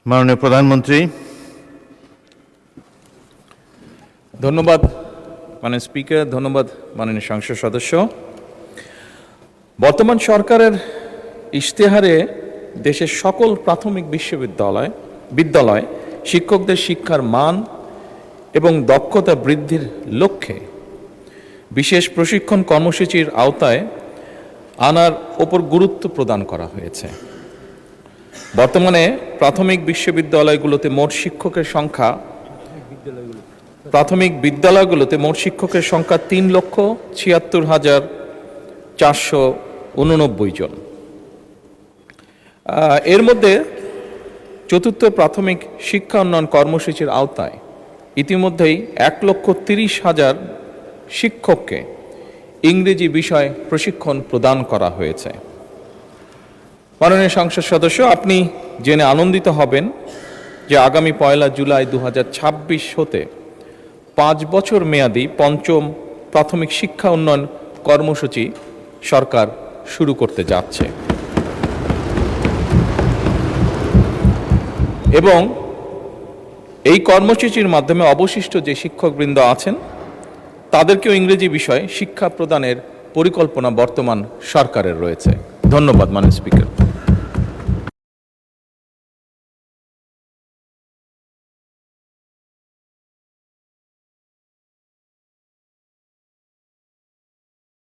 মাননীয় প্রধানমন্ত্রী। ধন্যবাদ মাননীয় স্পিকার, ধন্যবাদ মাননীয় সংসদ সদস্য। বর্তমান সরকারের ইশতেহারে দেশের সকল প্রাথমিক বিদ্যালয় শিক্ষকদের শিক্ষার মান এবং দক্ষতা বৃদ্ধির লক্ষ্যে বিশেষ প্রশিক্ষণ কর্মসূচির আওতায় আনার ওপর গুরুত্ব প্রদান করা হয়েছে। বর্তমানে প্রাথমিক বিদ্যালয়গুলোতে মোট শিক্ষকের সংখ্যা 3,76,489 জন। এর মধ্যে চতুর্থ প্রাথমিক শিক্ষা উন্নয়ন কর্মসূচির আওতায় ইতিমধ্যেই 1,30,000 শিক্ষককে ইংরেজি বিষয়ে প্রশিক্ষণ প্রদান করা হয়েছে। মাননীয় সংসদ সদস্য, আপনি জেনে আনন্দিত হবেন যে আগামী 1 জুলাই 2026 হতে 5 বছর মেয়াদী পঞ্চম প্রাথমিক শিক্ষা উন্নয়ন কর্মসূচি সরকার শুরু করতে যাচ্ছে এবং এই কর্মসূচির মাধ্যমে অবশিষ্ট যে শিক্ষকবৃন্দ আছেন তাদেরকেও ইংরেজি বিষয়ে শিক্ষা প্রদানের পরিকল্পনা বর্তমান সরকারের রয়েছে। ধন্যবাদ মাননীয় স্পিকার।